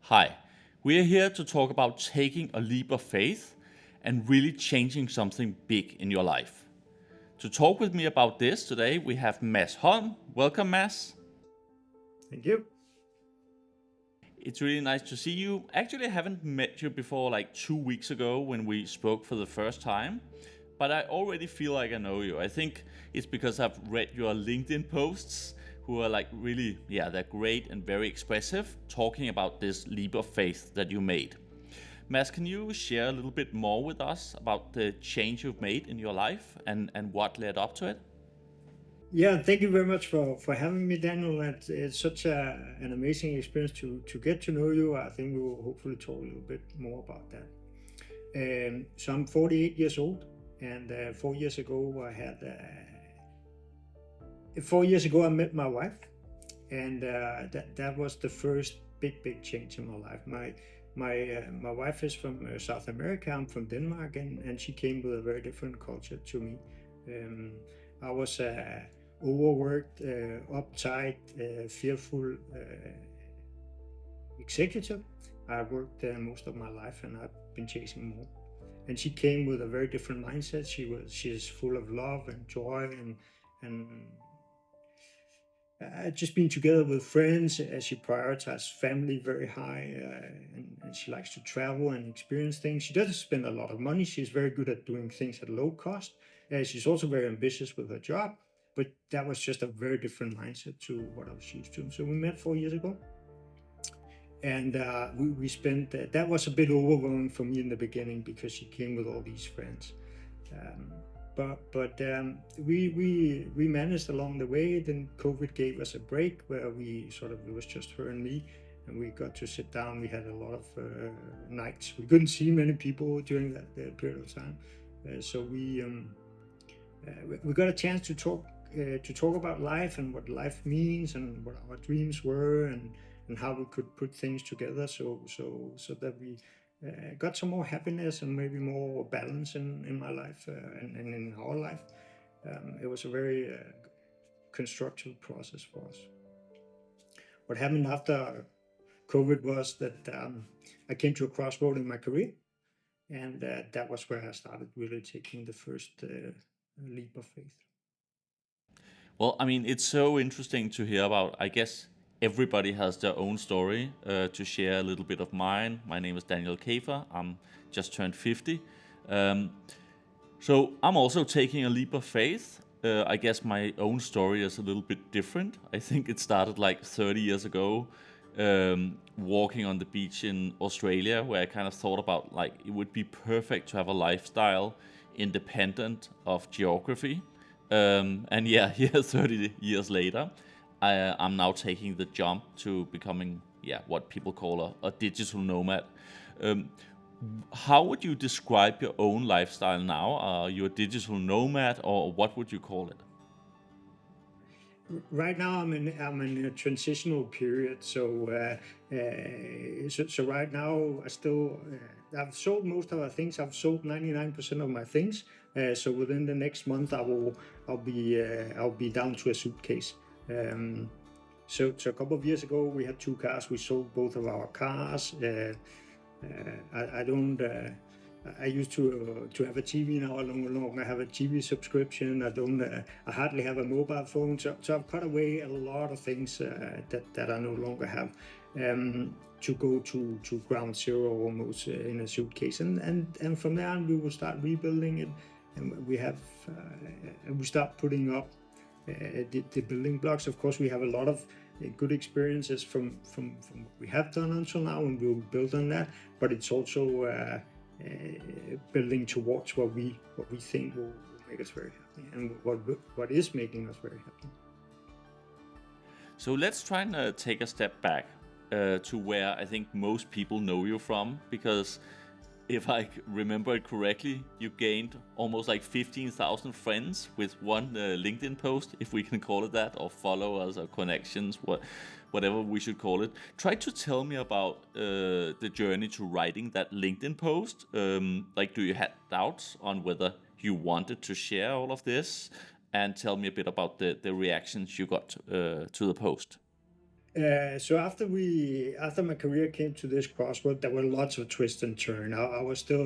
Hi, we are here to talk about taking a leap of faith and really changing something big in your life. To talk with me about this today, we have Mads Holm. Welcome, Mads. Thank you. It's really nice to see you. Actually, I haven't met you before like 2 weeks ago when we spoke for the first time, but I already feel like I know you. I think it's because I've read your LinkedIn posts, who are like really, yeah, they're great and very expressive, talking about this leap of faith that you made. Mads, can you share a little bit more with us about the change you've made in your life and what led up to it? Yeah, thank you very much for having me, Daniel. It's such an amazing experience to get to know you. I think we will hopefully talk a little bit more about that. So I'm 48 years old, and 4 years ago I had 4 years ago I met my wife, and that was the first big change in my life. My wife is from South America. I'm from Denmark, and she came with a very different culture to me. Um, I was overworked, uptight, fearful executive. I worked most of my life, and I've been chasing more. And she came with a very different mindset. She's full of love and joy and just being together with friends. She prioritizes family very high, and she likes to travel and experience things. She doesn't spend a lot of money. She's very good at doing things at low cost. She's also very ambitious with her job, but that was just a very different mindset to what I was used to. So we met 4 years ago, and we spent. That was a bit overwhelming for me in the beginning because she came with all these friends. Um, but we managed along the way. Then COVID gave us a break where we sort of, it was just her and me, and we got to sit down. We had a lot of nights. We couldn't see many people during that period of time, so we got a chance to talk about life and what life means and what our dreams were, and how we could put things together so that we got some more happiness and maybe more balance in my life, and in our life. It was a very constructive process for us. What happened after COVID was that I came to a crossroad in my career, and that was where I started really taking the first leap of faith. Well, I mean, it's so interesting to hear about. I guess everybody has their own story. To share a little bit of mine, my name is Daniel Kafer. I'm just turned 50. Um, So I'm also taking a leap of faith. I guess my own story is a little bit different. I think it started like 30 years ago, walking on the beach in Australia, where I kind of thought about like it would be perfect to have a lifestyle independent of geography. And yeah, here 30 years later, I'm now taking the jump to becoming, yeah, what people call a digital nomad. Um, how would you describe your own lifestyle now? Are you a digital nomad, or what would you call it? Right now I'm in a transitional period. So right now I've sold most of our things. I've sold 99% of my things. So within the next month I'll be down to a suitcase. Um, so a couple of years ago we had two cars. We sold both of our cars. I don't. I used to have a TV. Now I no longer have a TV subscription. I don't. I hardly have a mobile phone. So I've cut away a lot of things that I no longer have, to go to ground zero almost, in a suitcase. And from there on we will start rebuilding it, and we start putting up the building blocks. Of course, we have a lot of good experiences from what we have done until now, and we'll build on that. But it's also building towards what we think will make us very happy, and what is making us very happy. So let's try and take a step back to where I think most people know you from, because if I remember it correctly, you gained almost like 15,000 friends with one LinkedIn post, if we can call it that, or followers or connections, whatever we should call it. Try to tell me about the journey to writing that LinkedIn post. Like, do you had doubts on whether you wanted to share all of this? And tell me a bit about the reactions you got to the post. So after my career came to this crossroad, there were lots of twists and turns. I was still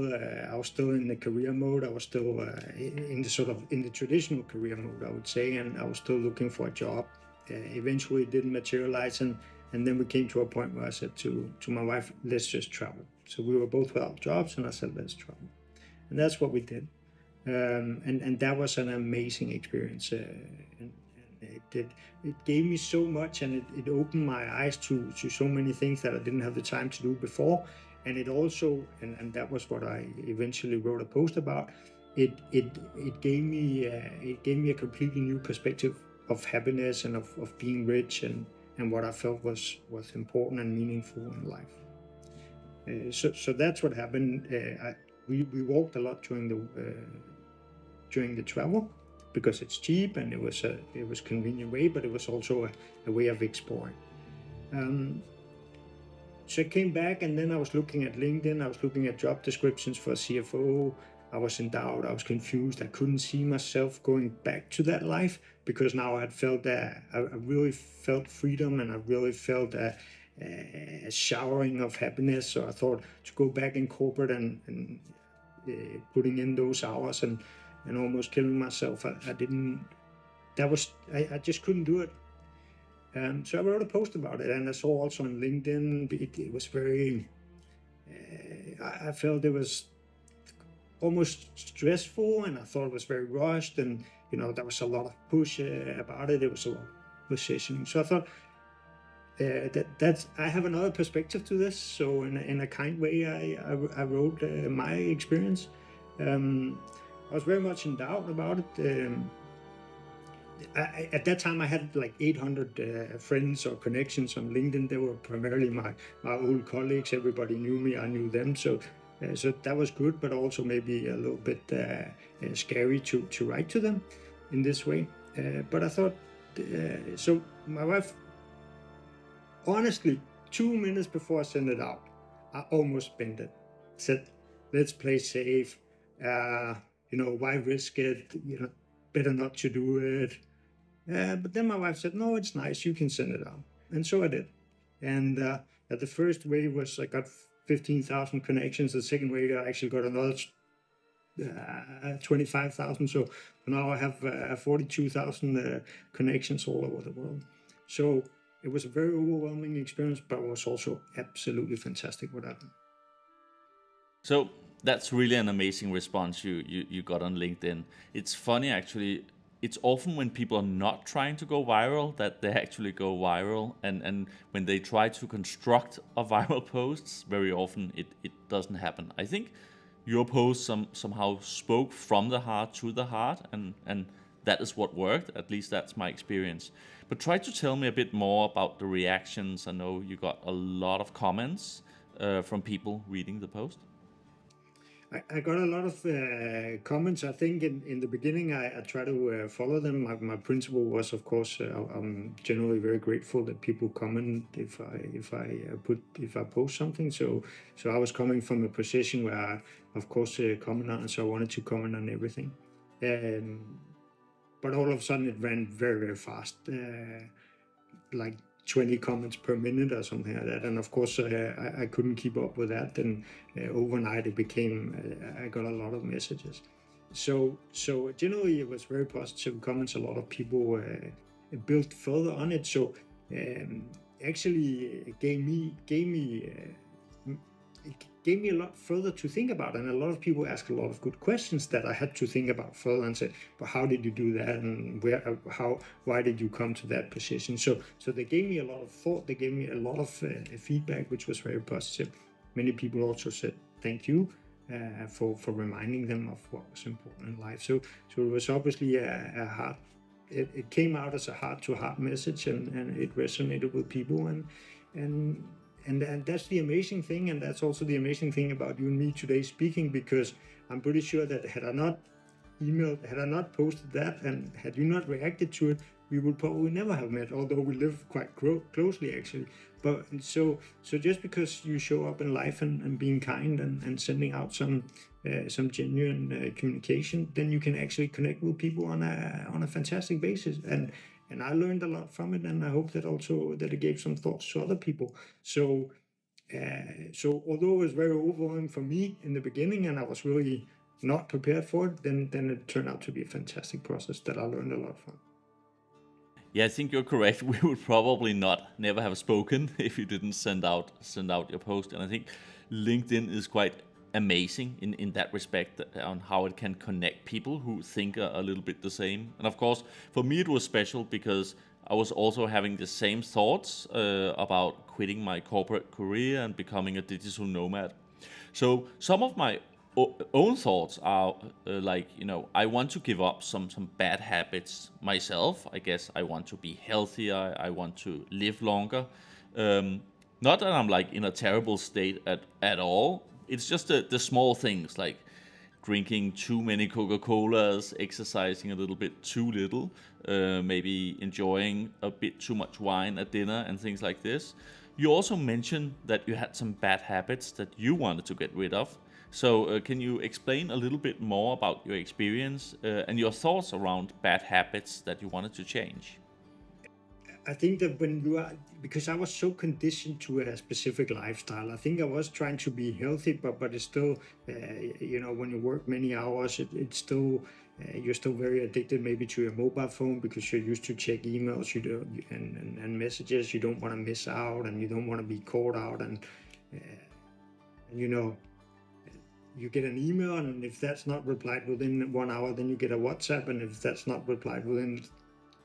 in the career mode. I was still in the sort of in the traditional career mode, I would say, and I was still looking for a job. Eventually, it didn't materialize, and then we came to a point where I said to my wife, "Let's just travel." So we were both without jobs, and I said, "Let's travel," and that's what we did. And that was an amazing experience. It gave me so much, and it opened my eyes to so many things that I didn't have the time to do before. And it also, and that was what I eventually wrote a post about. It gave me a completely new perspective of happiness and of being rich and what I felt was important and meaningful in life. So that's what happened. We walked a lot during the travel because it's cheap and it was convenient way, but it was also a way of exploring. So I came back, and then I was looking at LinkedIn. I was looking at job descriptions for CFO. I was in doubt. I was confused. I couldn't see myself going back to that life because now I had felt that I really felt freedom, and I really felt a showering of happiness. So I thought to go back in corporate and putting in those hours and almost killing myself. I didn't. I just couldn't do it. So I wrote a post about it, and I saw also on LinkedIn. It was very. I felt it was almost stressful, and I thought it was very rushed, and there was a lot of push about it. There was a lot of positioning. So I thought that's I have another perspective to this. So in a kind way, I wrote my experience. I was very much in doubt about it. At that time, I had like 800 friends or connections on LinkedIn. They were primarily my old colleagues. Everybody knew me. I knew them. So that was good, but also maybe a little bit scary to write to them in this way. But I thought, so my wife, honestly, 2 minutes before I sent it out, I almost bent it. Said, let's play safe. Why risk it? Better not to do it. But then my wife said, no, it's nice. You can send it out. And so I did. And the first wave was I got 15,000 connections. The second wave, I actually got another 25,000. So now I have 42,000 connections all over the world. So it was a very overwhelming experience, but it was also absolutely fantastic what happened. So that's really an amazing response you got on LinkedIn. It's funny actually. It's often when people are not trying to go viral that they actually go viral, and when they try to construct a viral posts, very often it doesn't happen. I think your post somehow spoke from the heart to the heart, and that is what worked. At least that's my experience. But try to tell me a bit more about the reactions. I know you got a lot of comments from people reading the post. I got a lot of comments. I think in the beginning I try to follow them. My principle was, of course, I'm generally very grateful that people comment if I post something. So I was coming from a position where I, of course, comment on. So I wanted to comment on everything. But all of a sudden it ran very, very fast, like 20 comments per minute or something like that. And of course, I couldn't keep up with that. And overnight it became, I got a lot of messages. So generally it was very positive comments. A lot of people built further on it. So actually it gave me a lot further to think about, and a lot of people asked a lot of good questions that I had to think about further and say, but how did you do that, and why did you come to that position? So they gave me a lot of thought. They gave me a lot of feedback, which was very positive. Many people also said thank you for reminding them of what was important in life. So it was obviously a hard. It came out as a heart-to-heart message, and it resonated with people, and that's the amazing thing, and that's also the amazing thing about you and me today speaking, because I'm pretty sure that had I not posted that, and had you not reacted to it, we would probably never have met, although we live quite closely actually. But so just because you show up in life and being kind and sending out some genuine communication, then you can actually connect with people on a fantastic basis. and I learned a lot from it, and I hope that also that it gave some thoughts to other people. So although it was very overwhelming for me in the beginning, and I was really not prepared for it, then it turned out to be a fantastic process that I learned a lot from. Yeah, I think you're correct. We would probably never have spoken if you didn't send out your post. And I think LinkedIn is quite amazing in that respect on how it can connect people who think a little bit the same. And of course, for me it was special because I was also having the same thoughts about quitting my corporate career and becoming a digital nomad. So some of my own thoughts are like, I want to give up some bad habits myself. I guess I want to be healthier. I want to live longer. Um, Not that I'm like in a terrible state at all. It's just the small things like drinking too many Coca Colas, exercising a little bit too little, maybe enjoying a bit too much wine at dinner, and things like this. You also mentioned that you had some bad habits that you wanted to get rid of. So, can you explain a little bit more about your experience and your thoughts around bad habits that you wanted to change? I think that when you are, because I was so conditioned to a specific lifestyle, I think I was trying to be healthy, but it's still, when you work many hours, it's still, you're still very addicted maybe to your mobile phone because you're used to check emails, and messages. You don't want to miss out, and you don't want to be caught out, and you get an email, and if that's not replied within 1 hour, then you get a WhatsApp, and if that's not replied within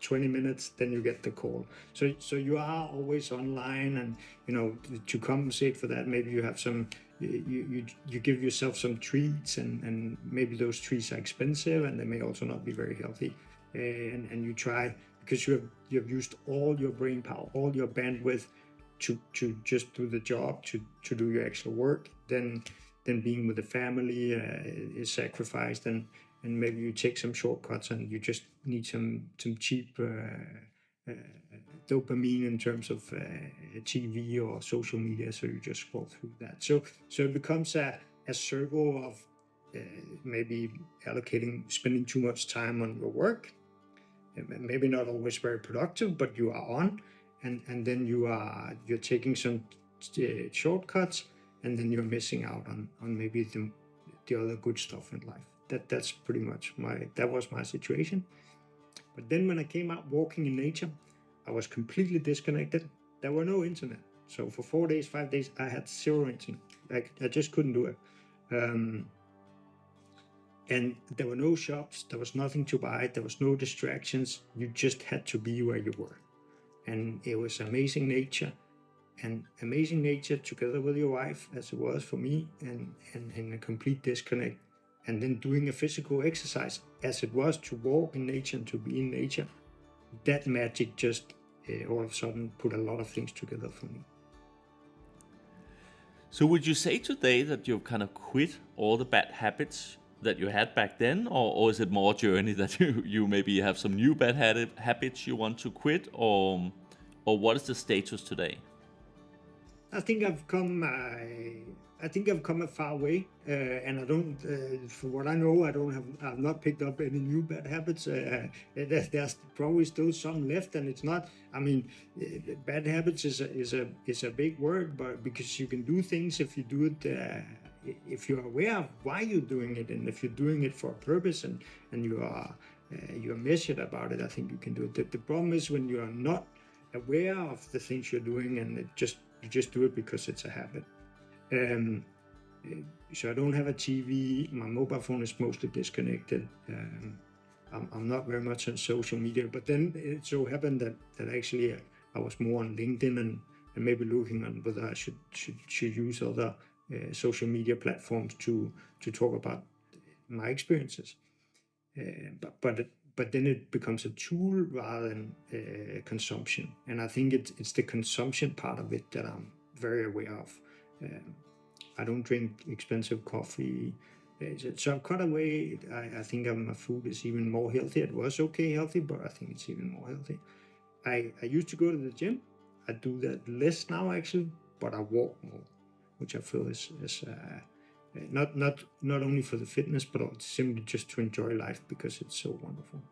20 minutes, then you get the call. So you are always online, and to compensate for that, maybe you have some, you give yourself some treats, and maybe those treats are expensive, and they may also not be very healthy, and you try, because you have used all your brain power, all your bandwidth to just do the job, to do your actual work. Then being with the family is sacrificed, and maybe you take some shortcuts, and you just need some cheap dopamine in terms of TV or social media, so you just scroll through that. So it becomes a circle of maybe spending too much time on your work, maybe not always very productive, but you are on, and then you're taking some shortcuts, and then you're missing out on maybe the other good stuff in life. That's pretty much that was my situation. But then when I came out walking in nature, I was completely disconnected. There were no internet. So for 4 days, 5 days, I had zero internet. Like, I just couldn't do it. And there were no shops, there was nothing to buy, there was no distractions. You just had to be where you were. And it was amazing nature, and amazing nature together with your wife, as it was for me, and in a complete disconnect. And then doing a physical exercise, as it was to walk in nature and to be in nature. That magic just all of a sudden put a lot of things together for me. So, would you say today that you've kind of quit all the bad habits that you had back then, or is it more a journey that you maybe have some new bad habits you want to quit, or what is the status today? I think I've come. I think I've come a far way, and I don't. For what I know, I don't have. I've not picked up any new bad habits. There's probably still some left, and it's not. I mean, bad habits is a big word, but because you can do things if you do it. If you're aware of why you're doing it, and if you're doing it for a purpose, and you're measured about it, I think you can do it. The problem is when you are not aware of the things you're doing, and you just do it because it's a habit. So I don't have a TV. My mobile phone is mostly disconnected. I'm not very much on social media, but then it so happened that actually I was more on LinkedIn, and maybe looking on whether I should use other social media platforms to talk about my experiences. But then it becomes a tool rather than consumption, and I think it's the consumption part of it that I'm very aware of. I don't drink expensive coffee. So I've cut away. I think my food is even more healthy. It was okay healthy, but I think it's even more healthy. I used to go to the gym. I do that less now actually, but I walk more, which I feel is not only for the fitness, but also simply just to enjoy life because it's so wonderful.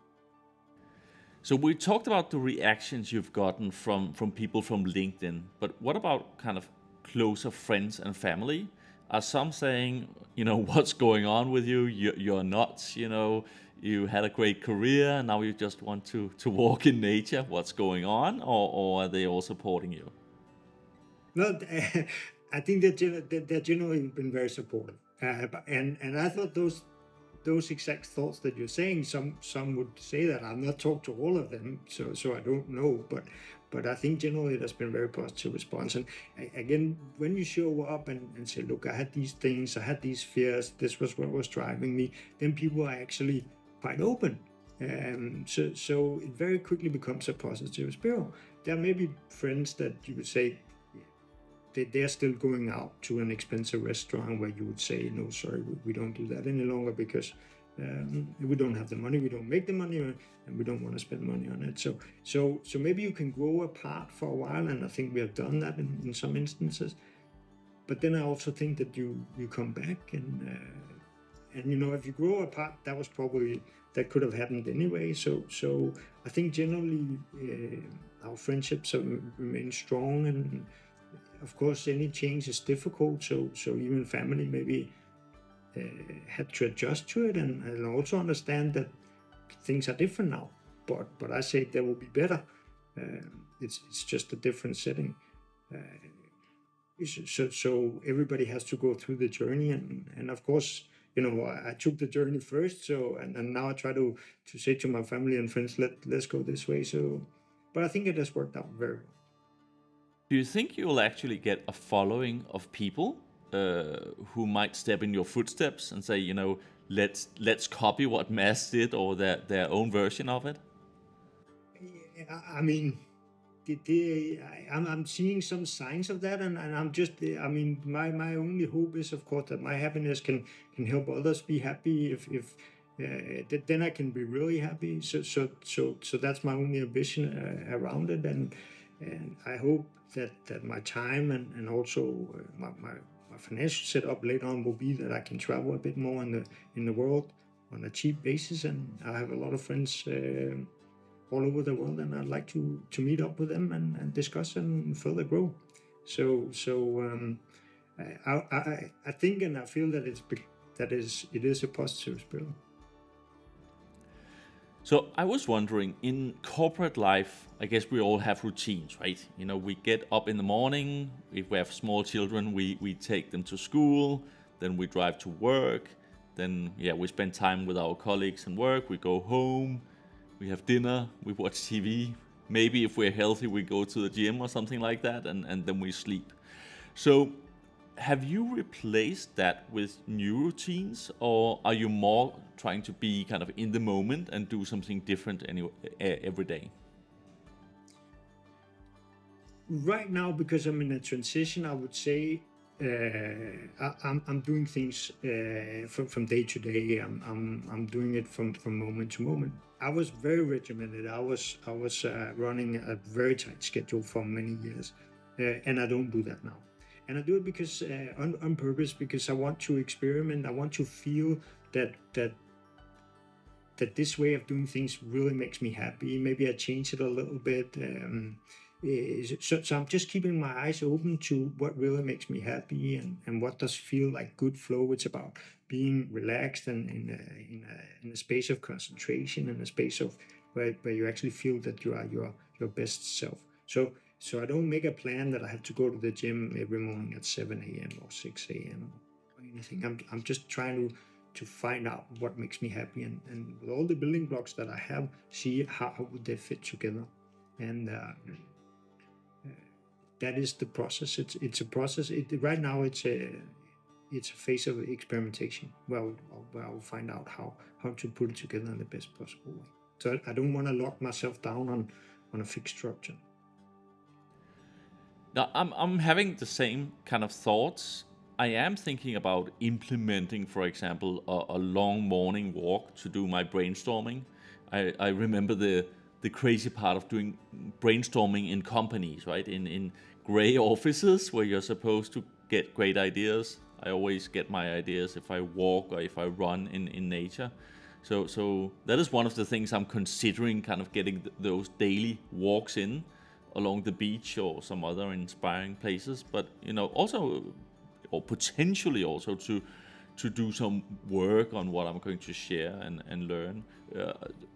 So we talked about the reactions you've gotten from people from LinkedIn, but what about kind of closer friends and family? Are some saying, what's going on with you? You're nuts. You had a great career, and now you just want to walk in nature. What's going on? Or are they all supporting you? No, I think they're generally been very supportive, and I thought those exact thoughts that you're saying. Some would say that. I've not talked to all of them, so I don't know, but I think generally there's been very positive response. And again, when you show up and say, look, I had these things, I had these fears, this was what was driving me, then people are actually quite open. So it very quickly becomes a positive spiral. There may be friends that you would say they're still going out to an expensive restaurant where you would say, no, sorry, we don't do that any longer because we don't have the money, we don't make the money, and we don't want to spend money on it. So maybe you can grow apart for a while, and I think we have done that in some instances. But then I also think that you come back, and if you grow apart, that could have happened anyway. So I think generally our friendships have remained strong, and of course any change is difficult. So even family maybe had to adjust to it, and also understand that things are different now. But I say they will be better. It's just a different setting. So everybody has to go through the journey, and of course, I took the journey first. So and now I try to say to my family and friends, let's go this way. So, but I think it has worked out very well. Do you think you'll actually get a following of people who might step in your footsteps and say, let's copy what Mads did, or their own version of it? I mean, I'm seeing some signs of that, and I'm just, I mean, my only hope is, of course, that my happiness can help others be happy. If then I can be really happy. So that's my only ambition around it, and I hope that my time and also my financial setup later on will be that I can travel a bit more in the world on a cheap basis, and I have a lot of friends all over the world, and I'd like to meet up with them and discuss and further grow. So I think and I feel that it is a positive spirit. So I was wondering, in corporate life, I guess we all have routines, right? We get up in the morning. If we have small children, we take them to school. Then we drive to work. Then, we spend time with our colleagues and work. We go home. We have dinner. We watch TV. Maybe if we're healthy, we go to the gym or something like that. And then we sleep. So have you replaced that with new routines, or are you more trying to be kind of in the moment and do something different every day? Right now, because I'm in a transition, I would say I'm doing things from day to day. I'm doing it from moment to moment. I was very regimented. I was running a very tight schedule for many years, and I don't do that now. And I do it because on purpose, because I want to experiment. I want to feel that this way of doing things really makes me happy. Maybe I change it a little bit. So I'm just keeping my eyes open to what really makes me happy, and what does feel like good flow. It's about being relaxed and in a space of concentration, in a space of where you actually feel that you are your best self. So I don't make a plan that I have to go to the gym every morning at 7 a.m. or 6 a.m. or anything. I'm just trying to find out what makes me happy, and with all the building blocks that I have, see how would they fit together. And that is the process. It's a process. Right now it's a phase of experimentation. Where I'll find out how to put it together in the best possible way. So I don't want to lock myself down on a fixed structure. Now, I'm having the same kind of thoughts. I am thinking about implementing, for example, a long morning walk to do my brainstorming. I remember the crazy part of doing brainstorming in companies, right? In gray offices where you're supposed to get great ideas. I always get my ideas if I walk or if I run in nature. So that is one of the things I'm considering, kind of getting those daily walks in along the beach or some other inspiring places. But also, or potentially also, to do some work on what I'm going to share and learn.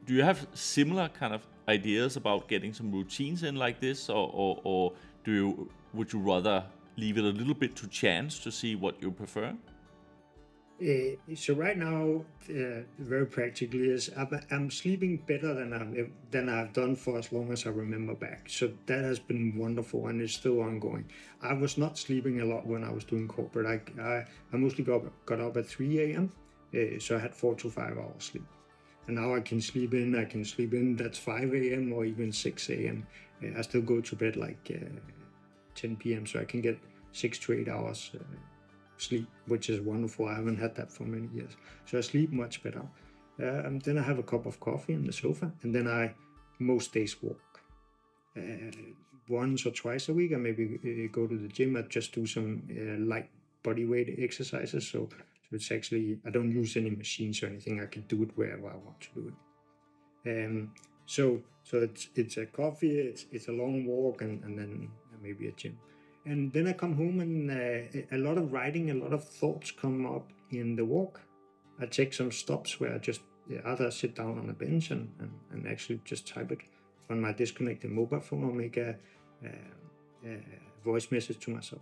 Do you have similar kind of ideas about getting some routines in like this, or would you rather leave it a little bit to chance to see what you prefer? So right now, very practically, is I'm sleeping better than I've done for as long as I remember back. So that has been wonderful, and it's still ongoing. I was not sleeping a lot when I was doing corporate. I mostly got up at 3 a.m. So I had 4 to 5 hours sleep, and now I can sleep in. I can sleep in. That's 5 a.m. or even 6 a.m. I still go to bed like 10 p.m. So I can get 6 to 8 hours. Sleep, which is wonderful. I haven't had that for many years. So I sleep much better. Then I have a cup of coffee on the sofa, and then I most days walk. Once or twice a week, I maybe go to the gym. I just do some light body weight exercises. So it's actually, I don't use any machines or anything. I can do it wherever I want to do it. So it's a coffee, it's a long walk, and then maybe a gym. And then I come home, and a lot of writing, a lot of thoughts come up in the walk. I take some stops where I just either sit down on a bench and actually just type it on my disconnected mobile phone, or make a voice message to myself.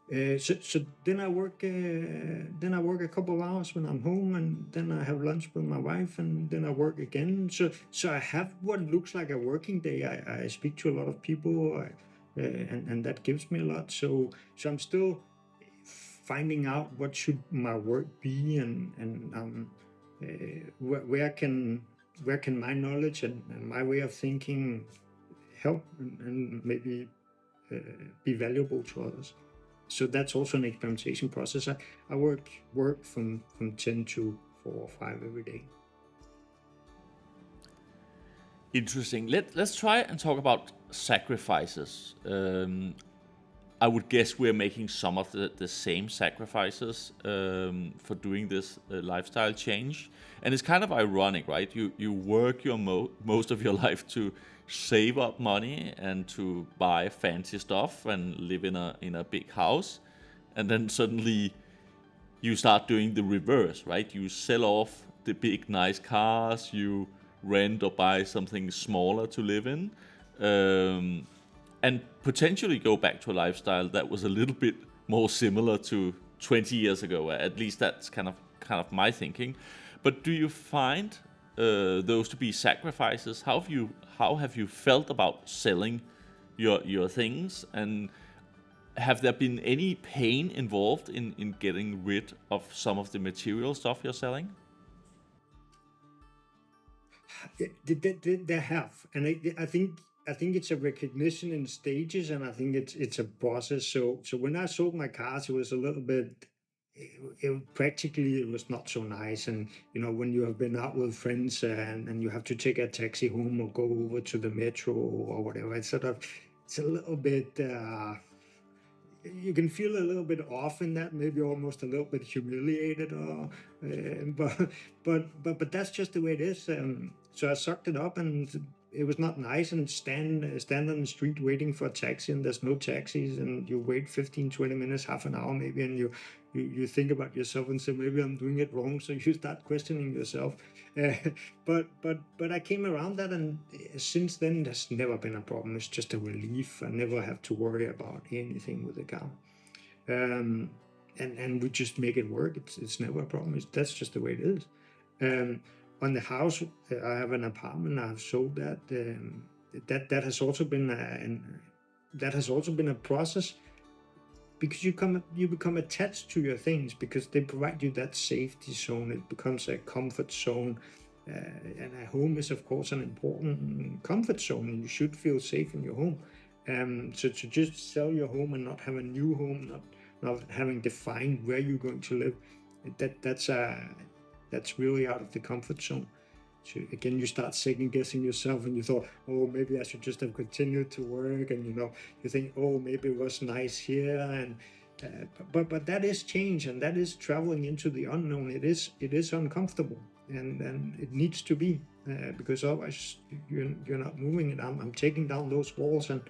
So then I work. Then I work a couple of hours when I'm home, and then I have lunch with my wife, and then I work again. So I have what looks like a working day. I speak to a lot of people, and that gives me a lot. So I'm still finding out what should my work be, and where can my knowledge and my way of thinking help, and maybe be valuable to others. So that's also an experimentation process. I work from 10 to 4 or 5 every day. Interesting. Let's try and talk about sacrifices. I would guess we're making some of the same sacrifices for doing this lifestyle change, and it's kind of ironic, right? You work your most of your life to save up money and to buy fancy stuff and live in a big house, and then suddenly you start doing the reverse, right? You sell off the big nice cars, you rent or buy something smaller to live in, and potentially go back to a lifestyle that was a little bit more similar to 20 years ago. At least that's kind of my thinking. But do you find those to be sacrifices? How have you felt about selling your things, and have there been any pain involved in getting rid of some of the material stuff you're selling? They have, and I think it's a recognition in stages, and I think it's a process. So when I sold my cars, it was a little bit. Practically it was not so nice, and when you have been out with friends, and you have to take a taxi home or go over to the metro or whatever, it's a little bit. You can feel a little bit off in that, maybe almost a little bit humiliated, or but that's just the way it is. So I sucked it up, and it was not nice. And stand on the street waiting for a taxi, and there's no taxis, and you wait 15-20 minutes, half an hour maybe, and you think about yourself and say, maybe I'm doing it wrong. So you start questioning yourself. uh, but I came around that, and since then there's never been a problem. It's just a relief. I never have to worry about anything with the car. um, and we just make it work. It's never a problem. That's just the way it is. um, on the house, I have an apartment. I've sold that. That has also been a process, because you become attached to your things, because they provide you that safety zone. It becomes a comfort zone, and a home is of course an important comfort zone, and you should feel safe in your home. So to just sell your home and not have a new home, not having defined where you're going to live, that's really out of the comfort zone. So again, you start second guessing yourself, and you thought, oh, maybe I should just have continued to work, and you think, oh, maybe it was nice here, and But that is change, and that is traveling into the unknown. It is uncomfortable, and it needs to be, because otherwise you're not moving it. I'm taking down those walls and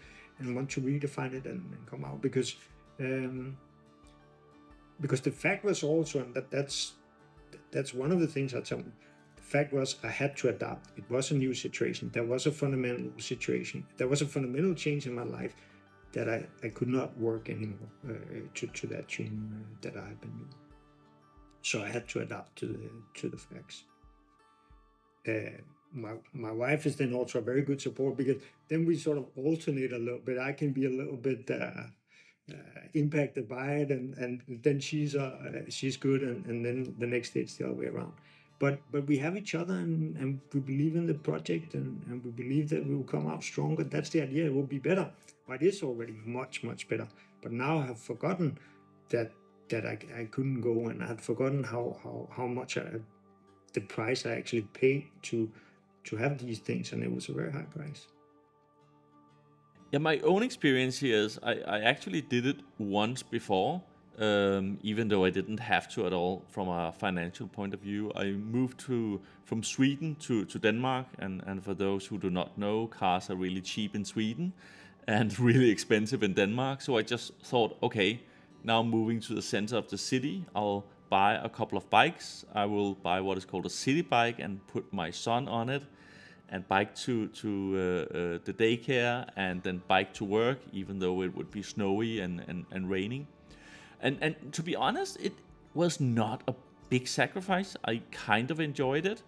want to redefine it and come out, because the fact was also, and that's one of the things I tell me. The fact was I had to adapt. It was a new situation. There was a fundamental situation. There was a fundamental change in my life that I could not work anymore to that tune that I had been doing. So I had to adapt to the facts. My wife is then also a very good support, because then we sort of alternate a little bit. I can be a little bit impacted by it, and then she's good, and then the next day it's the other way around. But we have each other, and we believe in the project, and we believe that we will come out stronger. That's the idea. It will be better. But it is already much better. But now I have forgotten that I couldn't go, and I had forgotten how much the price I actually paid to have these things, and it was a very high price. Yeah, my own experience here is I actually did it once before, even though I didn't have to at all from a financial point of view. I moved from Sweden to Denmark, and for those who do not know, cars are really cheap in Sweden and really expensive in Denmark. So I just thought, okay, now moving to the center of the city, I'll buy a couple of bikes. I will buy what is called a city bike and put my son on it, and bike to the daycare, and then bike to work, even though it would be snowy and raining. And to be honest, it was not a big sacrifice. I kind of enjoyed it.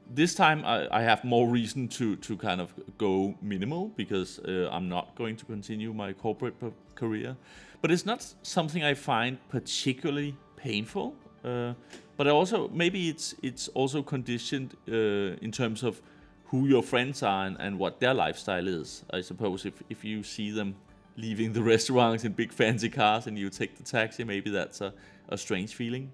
This time I have more reason to kind of go minimal, because I'm not going to continue my corporate career. But it's not something I find particularly painful. But also maybe it's also conditioned in terms of who your friends are and what their lifestyle is. I suppose if you see them leaving the restaurants in big fancy cars and you take the taxi, maybe that's a strange feeling.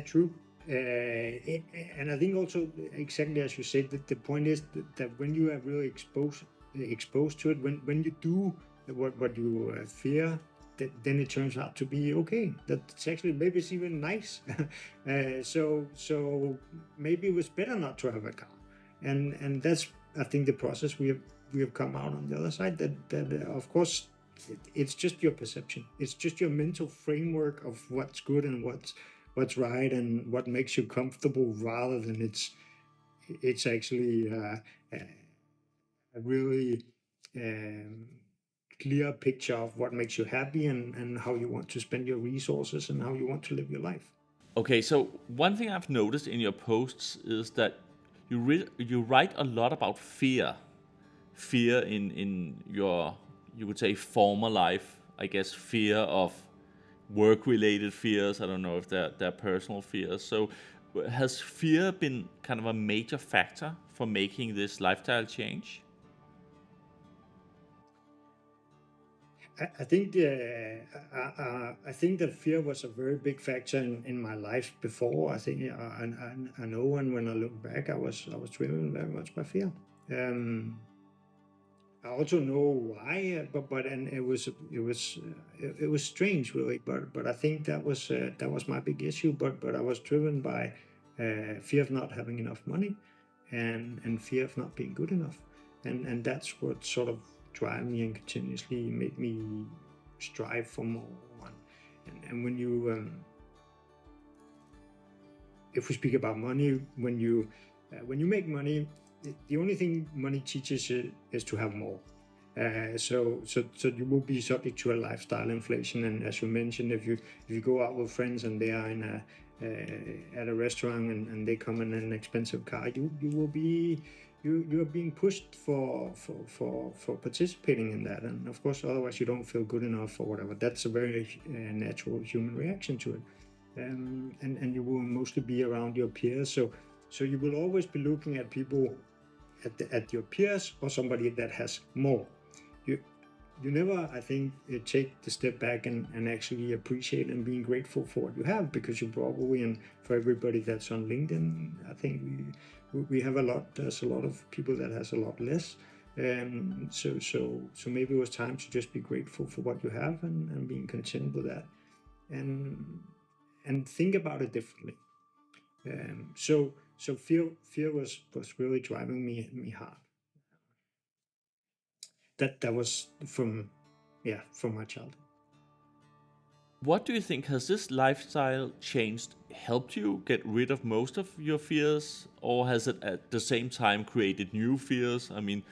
True. And I think also, exactly as you said, that the point is that when you are really exposed to it, when you do what you fear, then it turns out to be okay. That's actually, maybe it's even nice. So maybe it was better not to have a car, and that's, I think, the process we have come out on the other side. That of course, it's just your perception. It's just your mental framework of what's good and what's right and what makes you comfortable, rather than it's actually a really clear picture of what makes you happy, and how you want to spend your resources and how you want to live your life. Okay, so one thing I've noticed in your posts is that you write a lot about fear in your, you would say, former life. I guess fear of work-related fears. I don't know if they're personal fears. So has fear been kind of a major factor for making this lifestyle change? I think I think that fear was a very big factor in my life before. I think I know when I look back, I was driven very much by fear. I also know why, but and it was strange, really. But I think that was my big issue. But I was driven by fear of not having enough money, and fear of not being good enough, and that's what sort of drive me and continuously made me strive for more. And when you if we speak about money, when you make money, the only thing money teaches you is to have more. So you will be subject to a lifestyle inflation, and as you mentioned, if you go out with friends and they are in at a restaurant, and they come in an expensive car, you will be you are being pushed for participating in that, and of course, otherwise you don't feel good enough or whatever. That's a very natural human reaction to it. And you will mostly be around your peers. So you will always be looking at people at your peers, or somebody that has more. You never, I think, take the step back and actually appreciate and being grateful for what you have, because you probably, and for everybody that's on LinkedIn, I think we have a lot. There's a lot of people that has a lot less. So maybe it was time to just be grateful for what you have and being content with that, and think about it differently. So fear was really driving me hard. That was from my childhood. What do you think, has this lifestyle changed helped you get rid of most of your fears, or has it at the same time created new fears? I mean,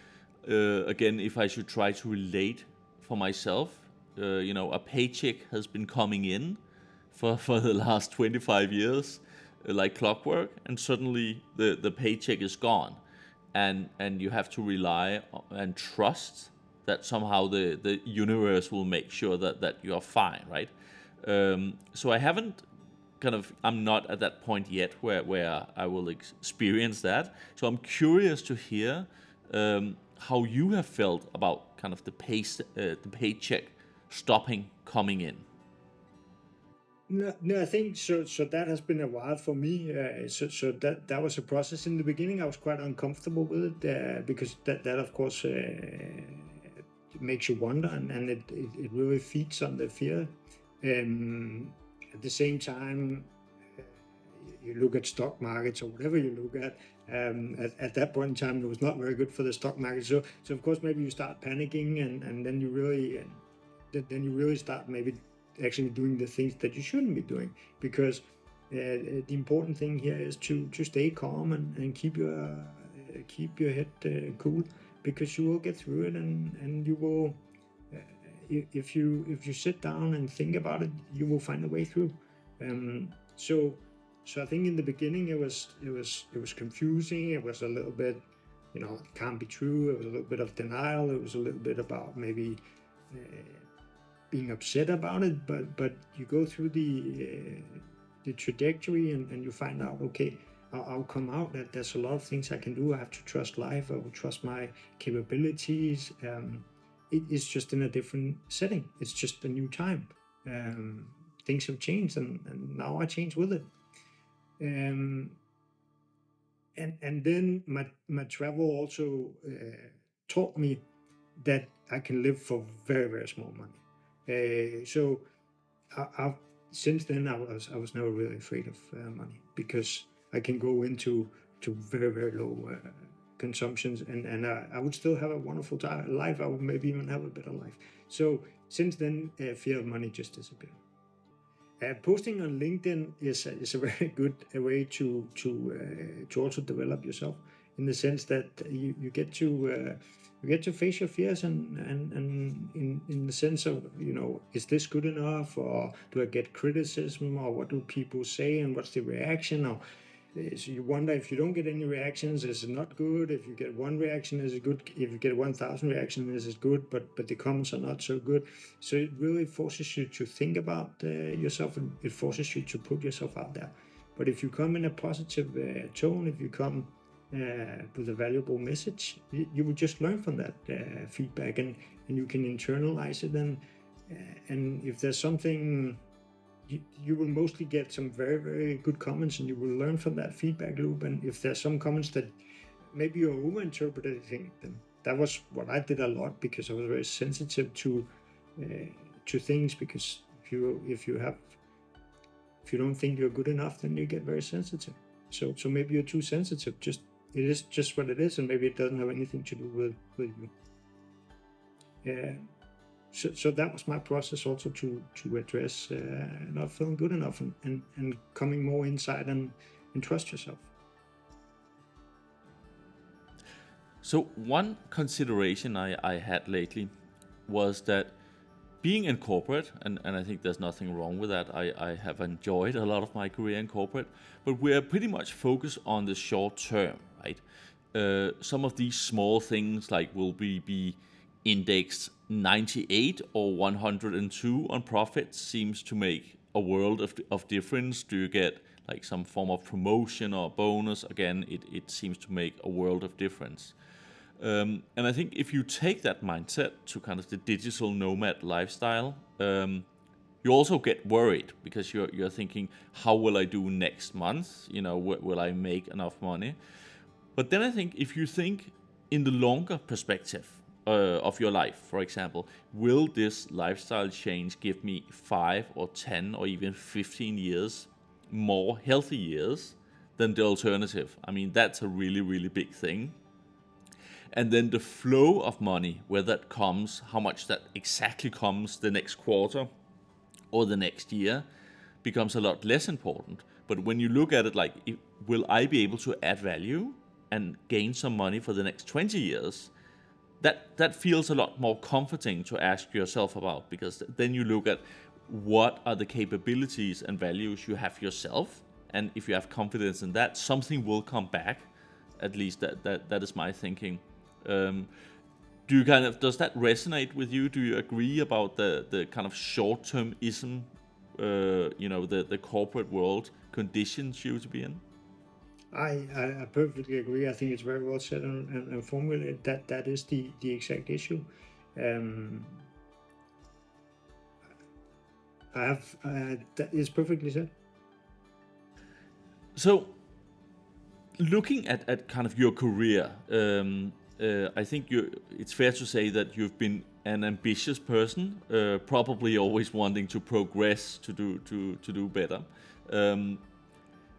again, if I should try to relate for myself, a paycheck has been coming in for the last 25 years, like clockwork, and suddenly the paycheck is gone, and you have to rely and trust that somehow the universe will make sure that you are fine, right? So I haven't I'm not at that point yet where I will experience that. So I'm curious to hear how you have felt about kind of the paycheck stopping coming in. No, I think so. So that has been a while for me. So that was a process. In the beginning, I was quite uncomfortable with it because that of course makes you wonder, and it really feeds on the fear. At the same time, you look at stock markets or whatever you look at that point in time, it was not very good for the stock market. So of course, maybe you start panicking, and then you really start maybe actually doing the things that you shouldn't be doing, because the important thing here is to stay calm and keep your head cool, because you will get through it, and you will if you sit down and think about it, you will find a way through. So I think in the beginning it was confusing. It was a little bit, it can't be true. It was a little bit of denial. It was a little bit about maybe being upset about it. But you go through the trajectory, and you find out, okay, I'll come out that there's a lot of things I can do. I have to trust life. I will trust my capabilities. It is just in a different setting. It's just a new time. Things have changed, and now I change with it. And then my travel also taught me that I can live for very, very small money. So I since then I was never really afraid of money, because I can go into very, very low consumptions, and I would still have a wonderful life. I would maybe even have a better life. So since then, fear of money just disappeared. Posting on LinkedIn is a very good way to also develop yourself, in the sense that you get to face your fears, and in the sense of, is this good enough, or do I get criticism, or what do people say, and what's the reaction, or so you wonder, if you don't get any reactions, is it not good? If you get one reaction, is it good? If you get 1,000 reactions, is it good? But the comments are not so good. So it really forces you to think about yourself, and it forces you to put yourself out there. But if you come in a positive tone, if you come with a valuable message, you will just learn from that feedback, and you can internalize it. And if there's something, you will mostly get some very, very good comments, and you will learn from that feedback loop. And if there's some comments that maybe you're overinterpreting them, that was what I did a lot, because I was very sensitive to things. Because if you don't think you're good enough, then you get very sensitive. So maybe you're too sensitive. It is just what it is, and maybe it doesn't have anything to do with you. Yeah. So that was my process also to address not feeling good enough, and coming more inside, and trust yourself. So one consideration I had lately was that being in corporate, and I think there's nothing wrong with that. I have enjoyed a lot of my career in corporate, but we're pretty much focused on the short term, right? Some of these small things, like will we be indexed 98 or 102 on profits, seems to make a world of difference. Do you get like some form of promotion or bonus? Again, it seems to make a world of difference. And I think if you take that mindset to kind of the digital nomad lifestyle, you also get worried, because you're thinking, how will I do next month? Will I make enough money? But then I think if you think in the longer perspective of your life, for example, will this lifestyle change give me 5 or 10 or even 15 years more healthy years than the alternative? I mean, that's a really, really big thing. And then the flow of money, where that comes, how much that exactly comes the next quarter or the next year, becomes a lot less important. But when you look at it like, will I be able to add value and gain some money for the next 20 years? That feels a lot more comforting to ask yourself about, because then you look at what are the capabilities and values you have yourself, and if you have confidence in that, something will come back. At least that is my thinking. Um, does that resonate with you? Do you agree about the kind of short-termism, the corporate world conditions you to be in? I perfectly agree. I think it's very well said and formulated. That is the exact issue. Um, that is perfectly said. So, looking at kind of your career, I think it's fair to say that you've been an ambitious person, probably always wanting to progress, to do better. Um,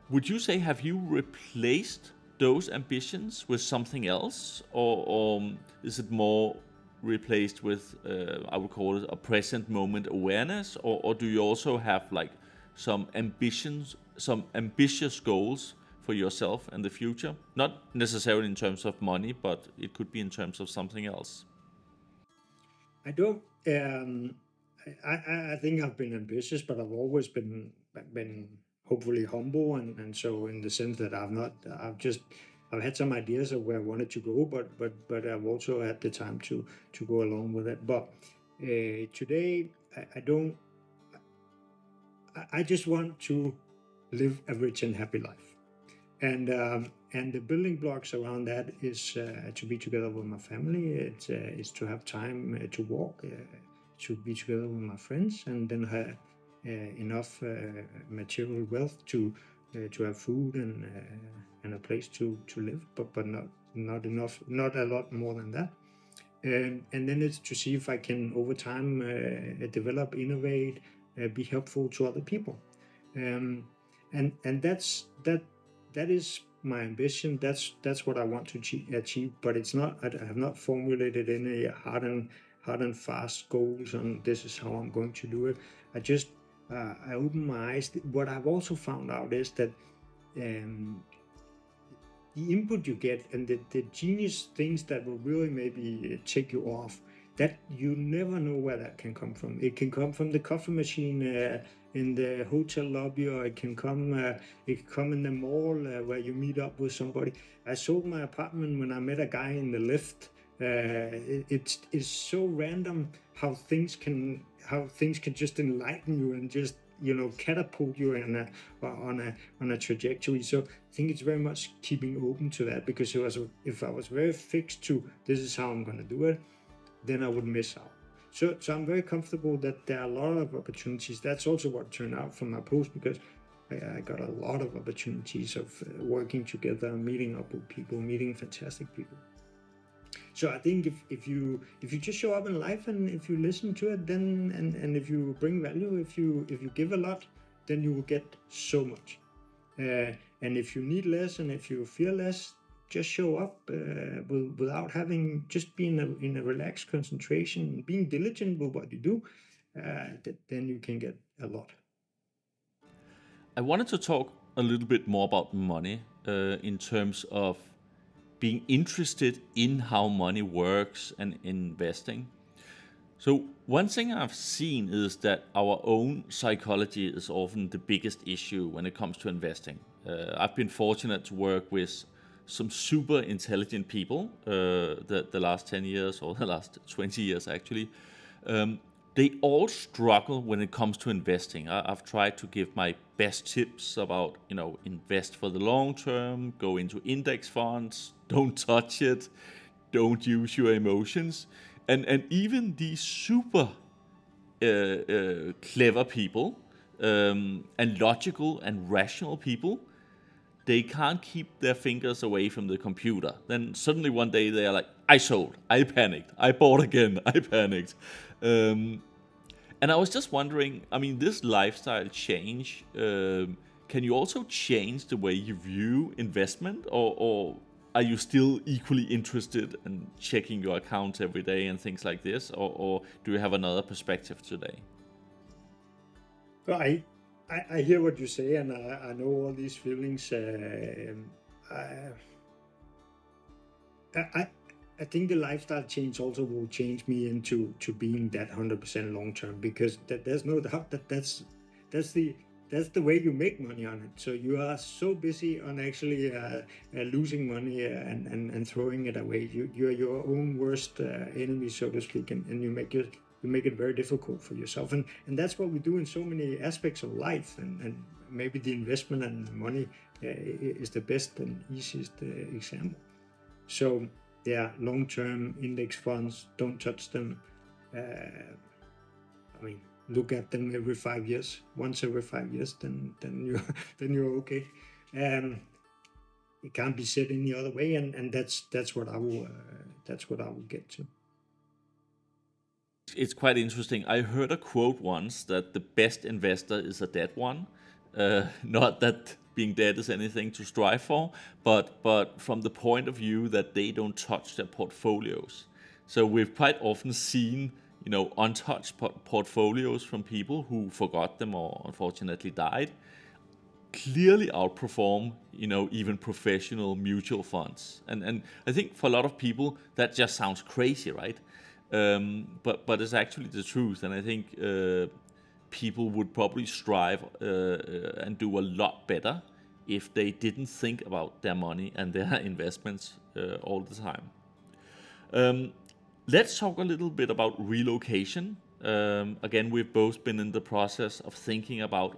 would you say, have you replaced those ambitions with something else, or is it more replaced with, I would call it a present moment awareness, or do you also have like some ambitions, some ambitious goals for yourself and the future? Not necessarily in terms of money, but it could be in terms of something else. I don't. I think I've been ambitious, but I've always been hopefully humble, and so in the sense that I've had some ideas of where I wanted to go, but I've also had the time to go along with it. But today I don't. I just want to live a rich and happy life. And the building blocks around that is to be together with my family. It's to have time to walk, to be together with my friends, and then have enough material wealth to have food and a place to live, but not enough, not a lot more than that. And then it's to see if I can over time develop, innovate, be helpful to other people. Um, and that is my ambition. That's what I want to achieve. But it's not. I have not formulated any hard and fast goals, and this is how I'm going to do it. I just I open my eyes. What I've also found out is that um, the input you get and the genius things that will really maybe take you off, that you never know where that can come from. It can come from the coffee machine in the hotel lobby, or it can come in the mall where you meet up with somebody. I sold my apartment when I met a guy in the lift. It's so random how things can just enlighten you and just catapult you in on a trajectory. So I think it's very much keeping open to that, because if I was very fixed to this is how I'm going to do it, then I would miss out. So I'm very comfortable that there are a lot of opportunities. That's also what turned out from my post, because I got a lot of opportunities of working together, meeting up with people, meeting fantastic people. So I think if you just show up in life, and if you listen to it, then and if you bring value, if you give a lot, then you will get so much. And if you need less, and if you feel less, just show up without having, just be in a relaxed concentration, being diligent with what you do. Then you can get a lot. I wanted to talk a little bit more about money in terms of being interested in how money works and investing. So, one thing I've seen is that our own psychology is often the biggest issue when it comes to investing. I've been fortunate to work with some super intelligent people the last 10 years, or the last 20 years actually. Um, they all struggle when it comes to investing. I've tried to give my best tips about, invest for the long term, go into index funds, don't touch it, don't use your emotions. And even these super clever people and logical and rational people, they can't keep their fingers away from the computer. Then suddenly one day they are like, I sold, I panicked, I bought again, I panicked. And I was just wondering, I mean, this lifestyle change, can you also change the way you view investment, or are you still equally interested in checking your accounts every day and things like this, or do you have another perspective today? Well, I hear what you say, and I know all these feelings. I, I I think the lifestyle change also will change me into being that 100% long term, because there's no doubt that that's the that's the way you make money on it. So you are so busy on actually losing money and throwing it away. You're your own worst enemy, so to speak, and you make it very difficult for yourself. And that's what we do in so many aspects of life. And maybe the investment and money is the best and easiest example. So yeah, long-term index funds, don't touch them. I mean, look at them every 5 years. Once every 5 years, then you then you're okay. It can't be said any other way, and that's what I will get to. It's quite interesting. I heard a quote once that the best investor is a dead one. Not that being dead is anything to strive for, but from the point of view that they don't touch their portfolios. So we've quite often seen, untouched portfolios from people who forgot them or unfortunately died, clearly outperform, even professional mutual funds. And I think for a lot of people that just sounds crazy, right? But it's actually the truth, and I think people would probably strive and do a lot better if they didn't think about their money and their investments all the time. Let's talk a little bit about relocation. Again, we've both been in the process of thinking about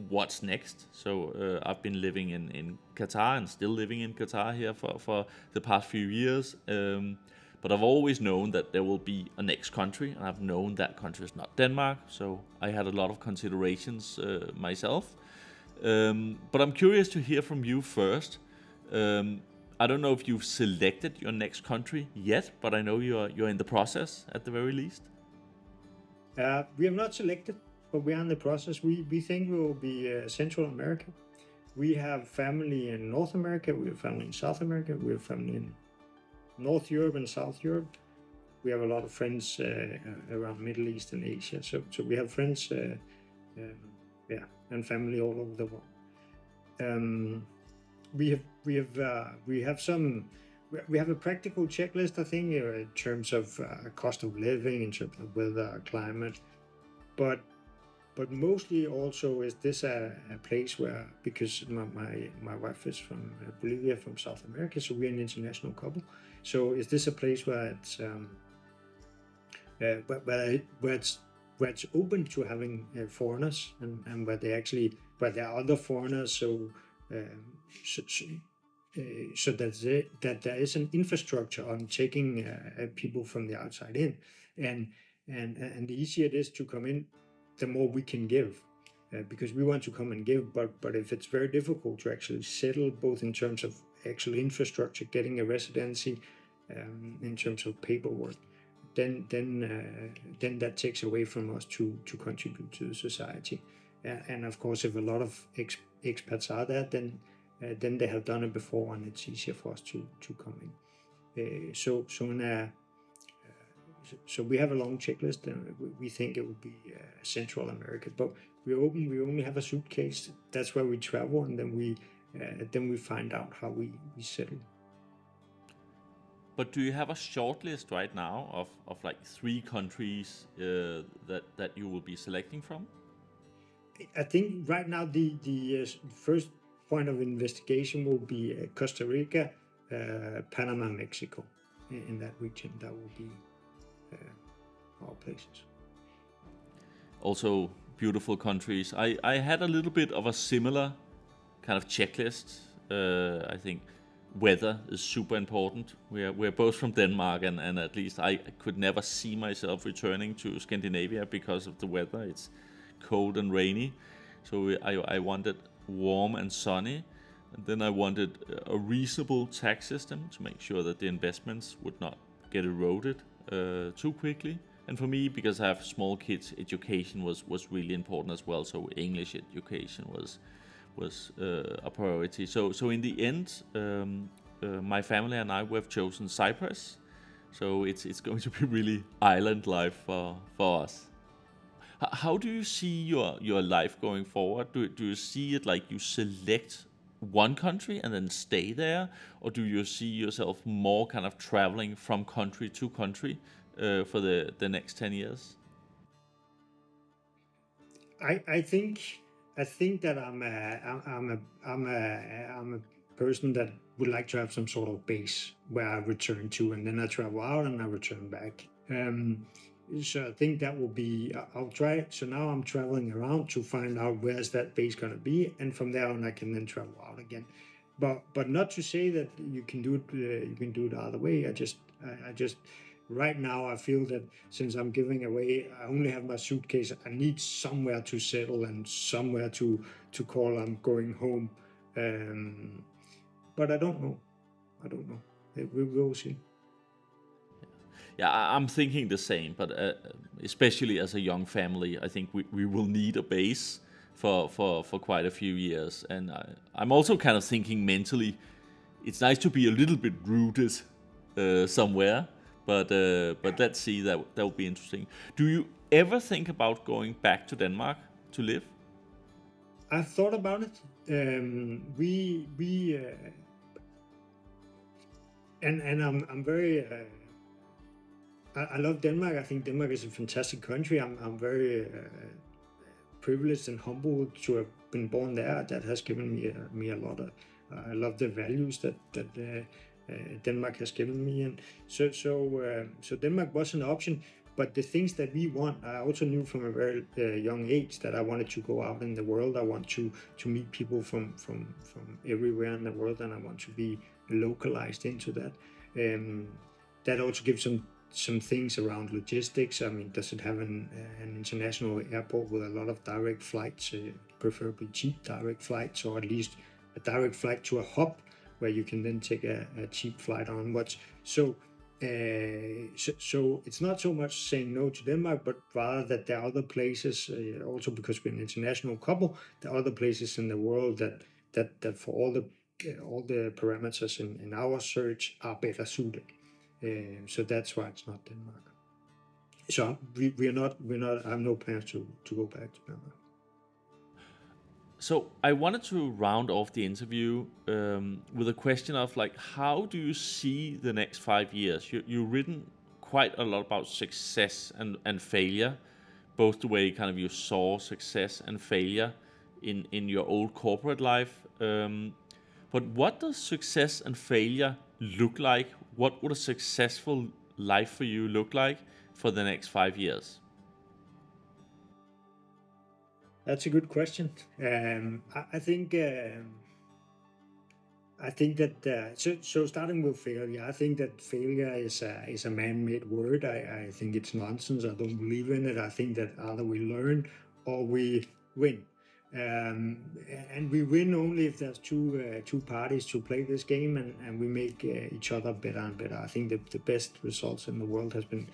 what's next. So I've been living in Qatar and still living in Qatar here for the past few years. But I've always known that there will be a next country, and I've known that country is not Denmark. So I had a lot of considerations myself. But I'm curious to hear from you first. I don't know if you've selected your next country yet, but I know you're in the process at the very least. We have not selected, but we are in the process. We think we will be Central America. We have family in North America. We have family in South America. We have family in North Europe and South Europe. We have a lot of friends around Middle East and Asia. So we have friends, and family all over the world. We have a practical checklist, I think, in terms of cost of living, in terms of weather, climate, but mostly also is this a place where, because my wife is from Bolivia, from South America, so we're an international couple. So is this a place where it's where it's open to having foreigners, and where there are other foreigners, so that there is an infrastructure on taking people from the outside in, and the easier it is to come in, the more we can give, because we want to come and give. But if it's very difficult to actually settle, both in terms of actual infrastructure, getting a residency, in terms of paperwork, then that takes away from us to contribute to the society. And of course, if a lot of expats are there, then they have done it before, and it's easier for us to come in. So we have a long checklist, and we think it would be Central America. But we're open. We only have a suitcase. That's where we travel, and then we find out how we settle. But do you have a short list right now of like 3 countries that you will be selecting from? I think right now the first point of investigation will be Costa Rica, Panama, Mexico. In that region, that will be our places. Also beautiful countries. I had a little bit of a similar kind of checklist. I think weather is super important. We're both from Denmark, and at least I could never see myself returning to Scandinavia because of the weather. It's cold and rainy, so I wanted warm and sunny. And then I wanted a reasonable tax system to make sure that the investments would not get eroded too quickly. And for me, because I have small kids, education was really important as well. So English education was a priority. So in the end, my family and I we have chosen Cyprus. So it's going to be really island life for us. How do you see your life going forward? Do you see it like you select one country and then stay there, or do you see yourself more kind of traveling from country to country for the next 10 years? I think that I'm a person that would like to have some sort of base where I return to, and then I travel out and I return back. So I think that will be. I'll try. So now I'm traveling around to find out where's that base going to be, and from there on I can then travel out again. But not to say that you can do it. You can do it the other way. I just right now I feel that since I'm giving away, I only have my suitcase. I need somewhere to settle and somewhere to call I'm going home. Um, but I don't know. I don't know. We will see. Yeah, I'm thinking the same, but especially as a young family, I think we will need a base for quite a few years. And I'm also kind of thinking mentally, it's nice to be a little bit rooted somewhere, but let's see, that would be interesting. Do you ever think about going back to Denmark to live? I've thought about it. We and I'm very. I love Denmark. I think Denmark is a fantastic country. I'm very privileged and humbled to have been born there. That has given me a lot of. I love the values that Denmark has given me, and so Denmark was an option. But the things that we want, I also knew from a very young age that I wanted to go out in the world. I want to meet people from everywhere in the world, and I want to be localized into that. Um, that also gives some things around logistics. I mean, does it have an international airport with a lot of direct flights, preferably cheap direct flights, or at least a direct flight to a hub where you can then take a cheap flight onwards? So it's not so much saying no to Denmark, but rather that there are other places, also because we're an international couple, there are other places in the world that for all the parameters in our search are better suited. So that's why it's not Denmark. So we're not. I have no plans to go back to Denmark. So I wanted to round off the interview with a question of like, how do you see the next 5 years? You've written quite a lot about success and failure, both the way kind of you saw success and failure in your old corporate life. But what does success and failure look like? What would a successful life for you look like for the next 5 years? That's a good question. I think that so starting with failure, I think that failure is a man-made word. I think it's nonsense. I don't believe in it. I think that either we learn or we win, um, and we win only if there's two parties to play this game, and we make each other better and better. I think that the best results in the world has been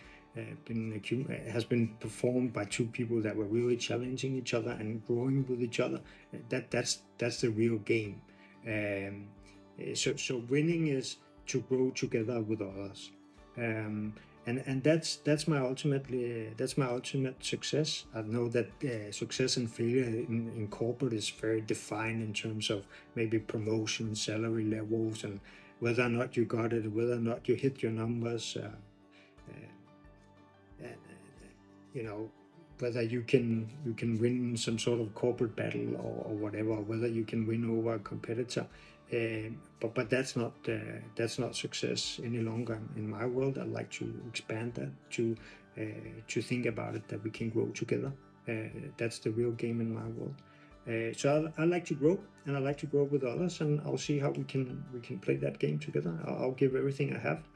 performed by two people that were really challenging each other and growing with each other. That's the real game. Um, so winning is to grow together with others, um, and that's my ultimate success. I know that success and failure in corporate is very defined in terms of maybe promotion, salary levels, and whether or not you got it, whether or not you hit your numbers. And, you know, whether you can win some sort of corporate battle or whatever, whether you can win over a competitor. But that's not success any longer in my world. I'd like to expand that to think about it that we can grow together. That's the real game in my world. So I like to grow, and I like to grow with others, and I'll see how we can play that game together. I'll give everything I have.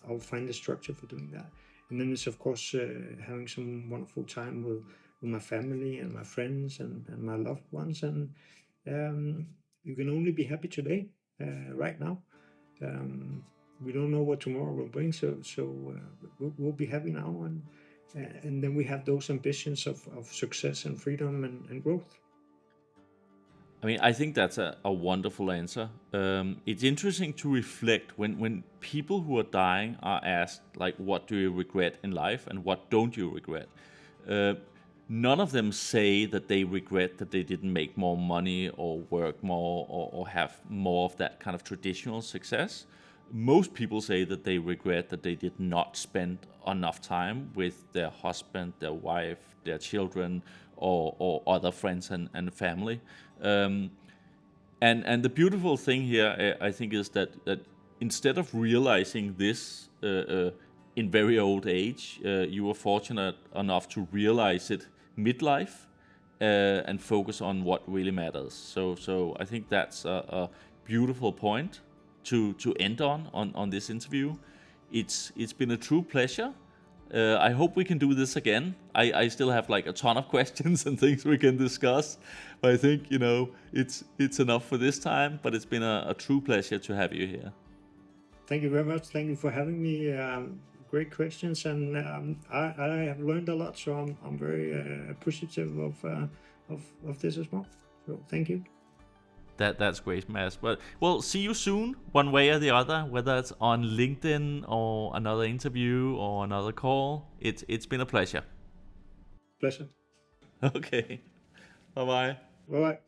I'll find the structure for doing that, and then it's of course having some wonderful time with my family and my friends and my loved ones, and um, you can only be happy today, right now. We don't know what tomorrow will bring, so we'll be happy now, and then we have those ambitions of success and freedom and growth. I mean, I think that's a wonderful answer. It's interesting to reflect when people who are dying are asked, like, what do you regret in life and what don't you regret? Uh, None of them say that they regret that they didn't make more money or work more or have more of that kind of traditional success. Most people say that they regret that they did not spend enough time with their husband, their wife, their children, or other friends and family. Um, and the beautiful thing here, I think, is that instead of realizing this in very old age, you were fortunate enough to realize it midlife and focus on what really matters. So I think that's a beautiful point to end on this interview. It's been a true pleasure. I hope we can do this again. I still have like a ton of questions and things we can discuss, but I think it's enough for this time. But it's been a true pleasure to have you here. Thank you very much. Thank you for having me. Great questions, and I have learned a lot. So I'm very appreciative of this as well. So thank you. That's great, Mads. But we'll see you soon, one way or the other, whether it's on LinkedIn or another interview or another call. It's been a pleasure. Pleasure. Okay. Bye bye. Bye bye.